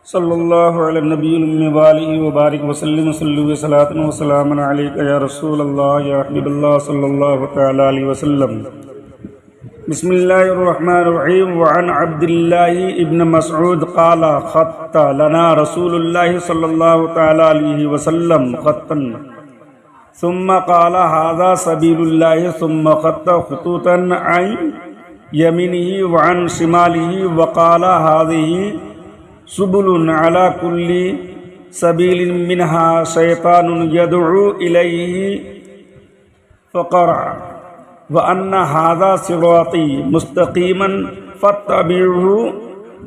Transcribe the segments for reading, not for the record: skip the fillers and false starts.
صلی اللہ علیہ نبی الامي وبارک وسلم صلی صلاۃ وسلام علیک یا رسول اللہ یا حبیب اللہ صلی اللہ تعالی علیہ وسلم۔ بسم اللہ الرحمن الرحیم۔ وعن عبد اللہ ابن مسعود قال خط لنا رسول اللہ صلی اللہ تعالی علیہ وسلم خطا ثم قال هذا سبیل اللہ ثم خط خطوطا عن یمینہ وعن شمالہ وقال هذه سبل على كل سبيل منها شيطان يدعو إليه فقرع وأن هذا صراطي مستقيما فاتبعوه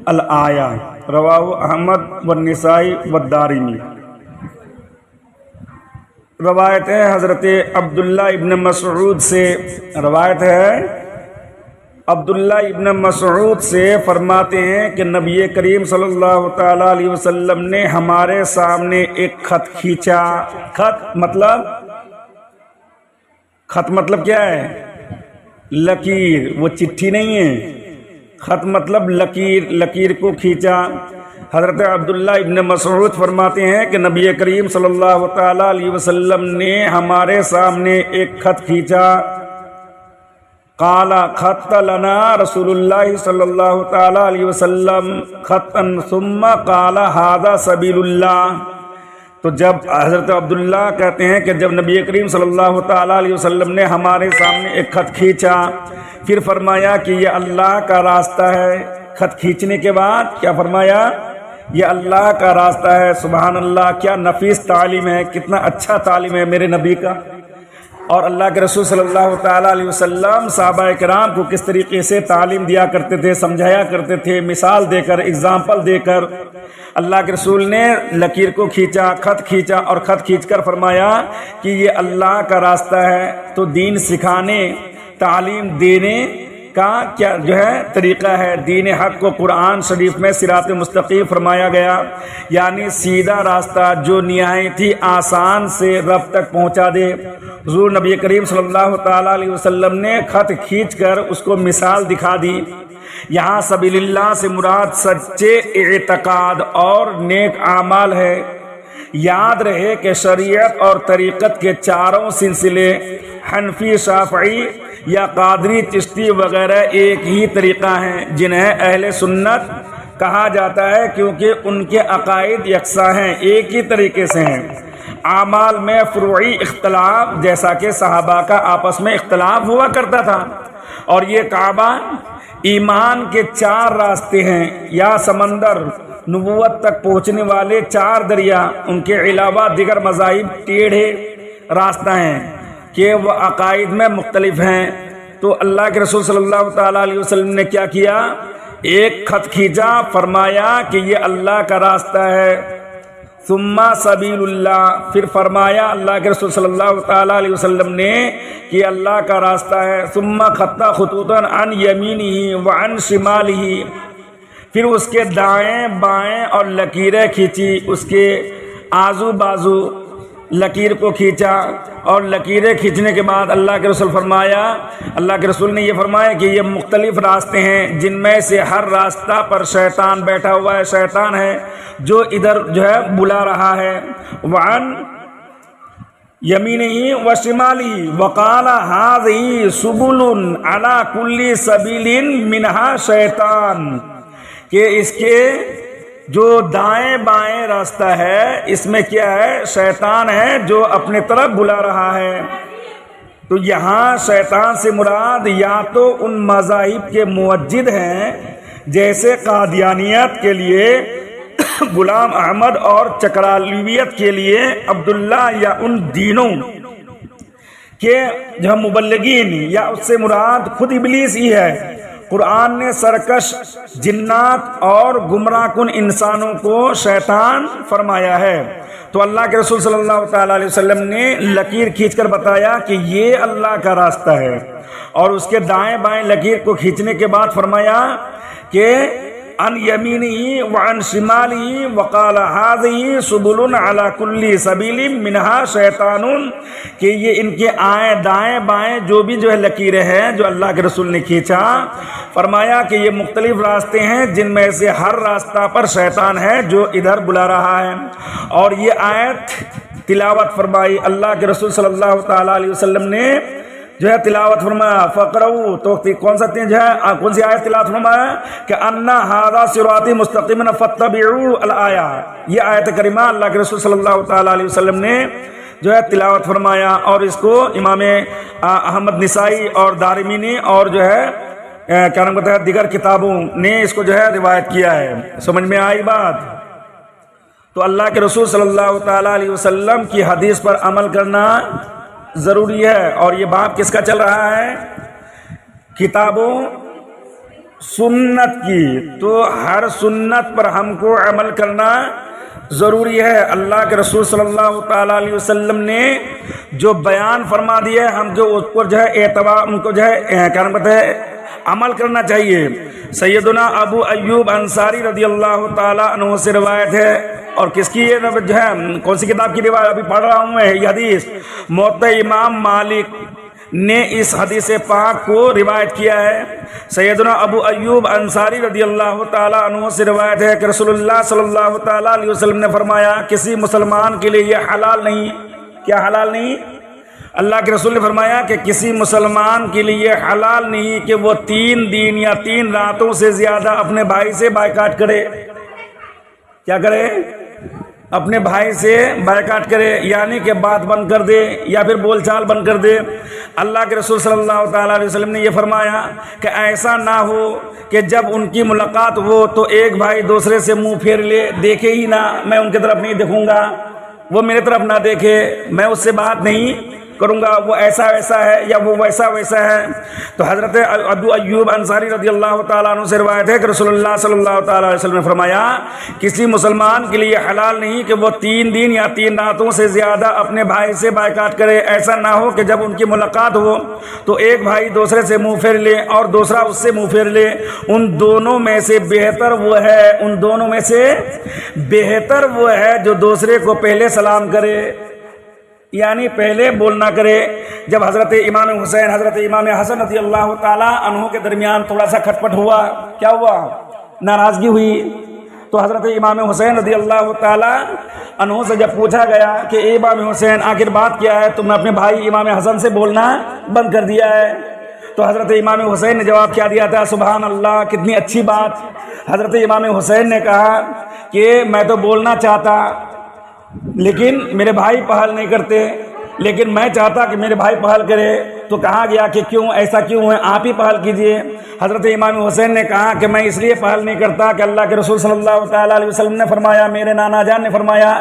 الآية رواه احمد والنسائی والدارمی۔ روایت ہے حضرت عبداللہ ابن مسعود سے، روایت ہے عبداللہ ابن مسعود سے، فرماتے ہیں کہ نبی کریم صلی اللہ تعالی علیہ وسلم نے ہمارے سامنے ایک خط کھینچا۔ خط مطلب کیا ہے؟ لکیر، وہ چٹھی نہیں ہے۔ خط مطلب لکیر، لکیر کو کھینچا۔ حضرت عبداللہ ابن مسعود فرماتے ہیں کہ نبی کریم صلی اللہ تعالی علیہ وسلم نے ہمارے سامنے ایک خط کھینچا۔ قال خط لنا رسول اللہ صلی اللہ تعالی علیہ وسلم خطا ثم قال هذا سبیل اللہ۔ تو جب حضرت عبداللہ کہتے ہیں کہ جب نبی کریم صلی اللہ تعالی علیہ وسلم نے ہمارے سامنے ایک خط کھینچا، پھر فرمایا کہ یہ اللہ کا راستہ ہے۔ خط کھینچنے کے بعد کیا فرمایا؟ یہ اللہ کا راستہ ہے۔ سبحان اللہ، کیا نفیس تعلیم ہے، کتنا اچھا تعلیم ہے میرے نبی کا۔ اور اللہ کے رسول صلی اللہ تعالیٰ علیہ وسلم صحابہ کرام کو کس طریقے سے تعلیم دیا کرتے تھے، سمجھایا کرتے تھے، مثال دے کر، اگزامپل دے کر۔ اللہ کے رسول نے لکیر کو کھینچا، خط کھینچا، اور خط کھینچ کر فرمایا کہ یہ اللہ کا راستہ ہے۔ تو دین سکھانے، تعلیم دینے کا کیا طریقہ ہے؟ دین حق کو قرآن شریف میں صراط مستقیم فرمایا گیا، یعنی سیدھا راستہ جو نہایت ہی آسان سے رب تک پہنچا دے۔ حضور نبی کریم صلی اللہ تعالی علیہ وسلم نے خط کھینچ کر اس کو مثال دکھا دی۔ یہاں سبیل اللہ سے مراد سچے اعتقاد اور نیک اعمال ہے۔ یاد رہے کہ شریعت اور طریقت کے چاروں سلسلے حنفی، شافعی یا قادری، چشتی وغیرہ ایک ہی طریقہ ہیں، جنہیں اہل سنت کہا جاتا ہے کیونکہ ان کے عقائد یکساں ہیں، ایک ہی طریقے سے ہیں۔ اعمال میں فروعی اختلاف، جیسا کہ صحابہ کا آپس میں اختلاف ہوا کرتا تھا۔ اور یہ کعبہ، ایمان کے 4 راستے ہیں یا سمندر، نبوت تک پہنچنے والے 4 دریا، ان کے علاوہ دیگر مذاہب ٹیڑھے راستہ ہیں کہ وہ عقائد میں مختلف ہیں۔ تو اللہ کے رسول صلی اللہ تعالیٰ علیہ وسلم نے کیا کیا؟ ایک خط کھینچا، فرمایا کہ یہ اللہ کا راستہ ہے، ثم سبیل اللہ، پھر فرمایا اللہ کے رسول صلی اللہ تعالیٰ علیہ وسلم نے کہ اللہ کا راستہ ہے، ثم خط خطوطا عن یمینہ وعن شمالہ، پھر اس کے دائیں بائیں اور لکیریں کھینچی، اس کے آزو بازو لکیر کو کھینچا، اور لکیریں کھینچنے کے بعد اللہ کے رسول اللہ کے رسول نے یہ فرمایا کہ یہ مختلف راستے ہیں، جن میں سے ہر راستہ پر شیطان بیٹھا ہوا ہے، شیطان ہے جو ادھر بلا رہا ہے۔ وعن یمینہ و شمالہ وقال هذه سبل على كل سبیل منها شیطان، کہ اس کے جو دائیں بائیں راستہ ہے اس میں کیا ہے؟ شیطان ہے جو اپنے طرف بلا رہا ہے۔ تو یہاں شیطان سے مراد یا تو ان مذاہب کے موجد ہیں جیسے قادیانیت کے لیے غلام احمد اور چکرالیویت کے لیے عبداللہ، یا ان دینوں کے جو مبلغین، یا اس سے مراد خود ابلیس ہی ہے۔ قرآن نے سرکش جنات اور گمراہ کن انسانوں کو شیطان فرمایا ہے۔ تو اللہ کے رسول صلی اللہ تعالیٰ علیہ وسلم نے لکیر کھینچ کر بتایا کہ یہ اللہ کا راستہ ہے، اور اس کے دائیں بائیں لکیر کو کھینچنے کے بعد فرمایا کہ عن یمینہ وعن شمالہ وقال ھذہ سبل علی کل سبیل منہا شیطان، کہ یہ ان کے آئیں دائیں بائیں جو بھی جو ہے لکیریں ہیں جو اللہ کے رسول نے کھینچا، فرمایا کہ یہ مختلف راستے ہیں جن میں سے ہر راستہ پر شیطان ہے جو ادھر بلا رہا ہے۔ اور یہ آیت تلاوت فرمائی اللہ کے رسول صلی اللہ تعالیٰ علیہ وسلم نے جو ہے تلاوت فرمایا، فقرؤ، تو کون سا جو ہے کون سی آیت تلاوت فرمایا کہ ان ھذا صراطی مستقیما فاتبعوا الآیہ، یہ آیت کریمہ اللہ کے رسول صلی اللہ تعالیٰ علیہ وسلم نے جو ہے تلاوت فرمایا، اور اس کو امام احمد نسائی اور دارمی نے اور جو ہے کیا نام کہتا ہے دیگر کتابوں نے اس کو جو ہے روایت کیا ہے۔ سمجھ میں آئی بات؟ تو اللہ کے رسول صلی اللہ تعالیٰ علیہ وسلم کی حدیث پر عمل کرنا ضروری ہے، اور یہ باب کس کا چل رہا ہے؟ کتابوں سنت کی، تو ہر سنت پر ہم کو عمل کرنا ضروری ہے۔ اللہ کے رسول صلی اللہ تعالیٰ علیہ وسلم نے جو بیان فرما دیا ہے ہم جو اس پر جو ہے اعتبار ان کو جو ہے کیا نام کہتے ہیں عمل کرنا چاہیے۔ سیدنا ابو ایوب انصاری رضی اللہ تعالیٰ عنہ سے روایت ہے، اور کس کی یہ جو ہے کون سی کتاب کی روایت ابھی پڑھ رہا ہوں میں یہ حدیث؟ موطا امام مالک نے اس حدیث پاک کو روایت کیا ہے۔ سیدنا ابو ایوب انصاری رضی اللہ تعالیٰ عنہ سے روایت ہے کہ رسول اللہ صلی اللہ تعالیٰ علیہ وسلم نے فرمایا کسی مسلمان کے لیے یہ حلال نہیں، کیا حلال نہیں؟ اللہ کے رسول نے فرمایا کہ کسی مسلمان کے لیے یہ حلال نہیں کہ وہ 3 دن یا 3 راتوں سے زیادہ اپنے بھائی سے بائیکاٹ کرے۔ کیا کرے؟ اپنے بھائی سے بائیکاٹ کرے، یعنی کہ بات بند کر دے یا پھر بول چال بند کر دے۔ اللہ کے رسول صلی اللہ تعالیٰ علیہ وسلم نے یہ فرمایا کہ ایسا نہ ہو کہ جب ان کی ملاقات ہو تو ایک بھائی دوسرے سے منہ پھیر لے، دیکھے ہی نہ، میں ان کی طرف نہیں دیکھوں گا، وہ میرے طرف نہ دیکھے، میں اس سے بات نہیں کروں گا، وہ ایسا ویسا ہے یا وہ ویسا ویسا ہے۔ تو حضرت ابو ایوب انصاری رضی اللہ تعالیٰ عنہ سے روایت ہے کہ رسول اللہ صلی اللہ تعالیٰ علیہ وسلم نے فرمایا کسی مسلمان کے لیے حلال نہیں کہ وہ 3 دن یا 3 راتوں سے زیادہ اپنے بھائی سے بائیکاٹ کرے، ایسا نہ ہو کہ جب ان کی ملاقات ہو تو ایک بھائی دوسرے سے منہ پھیر لے اور دوسرا اس سے منہ پھیر لے۔ ان دونوں میں سے بہتر وہ ہے، ان دونوں میں سے بہتر وہ ہے جو دوسرے کو پہلے سلام کرے، یعنی پہلے بولنا کرے۔ جب حضرت امام حسین حضرت امام حسن رضی اللہ تعالیٰ عنہ کے درمیان تھوڑا سا کھٹپٹ ہوا، کیا ہوا؟ ناراضگی ہوئی، تو حضرت امام حسین رضی اللہ تعالیٰ عنہ سے جب پوچھا گیا کہ اے امام حسین آخر بات کیا ہے، تم نے اپنے بھائی امام حسن سے بولنا بند کر دیا ہے؟ تو حضرت امام حسین نے جواب کیا دیا تھا؟ سبحان اللہ، کتنی اچھی بات۔ حضرت امام حسین نے کہا کہ میں تو بولنا چاہتا لیکن میرے بھائی پہل نہیں کرتے، لیکن میں چاہتا کہ میرے بھائی پہل کرے۔ تو کہا گیا کہ کیوں، ایسا کیوں ہے، آپ ہی پہل کیجئے۔ حضرت امام حسین نے کہا کہ میں اس لیے پہل نہیں کرتا کہ اللہ کے رسول صلی اللہ تعالیٰ علیہ وسلم نے فرمایا، میرے نانا جان نے فرمایا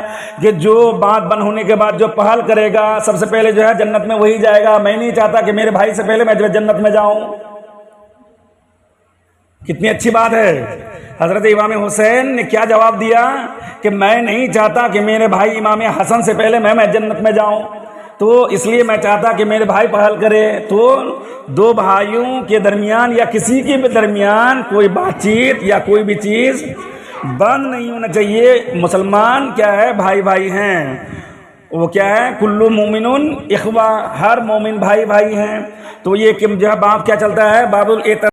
کہ جو بات بند ہونے کے بعد جو پہل کرے گا سب سے پہلے جو ہے جنت میں وہی جائے گا۔ میں نہیں چاہتا کہ میرے بھائی سے پہلے میں جو جنت میں جاؤں۔ کتنی اچھی بات ہے۔ حضرت امام حسین نے کیا جواب دیا کہ میں نہیں چاہتا کہ میرے بھائی امام حسن سے پہلے میں جنت میں جاؤں، تو اس لیے میں چاہتا کہ میرے بھائی پہل کرے۔ تو 2 بھائیوں کے درمیان یا کسی کے بھی درمیان کوئی بات چیت یا کوئی بھی چیز بند نہیں ہونا چاہیے۔ مسلمان کیا ہے؟ بھائی بھائی ہیں، وہ کیا ہے؟ کلو مومنون اخوہ، ہر مومن بھائی بھائی ہیں۔ تو یہ جو ہے باب کیا چلتا ہے؟ باب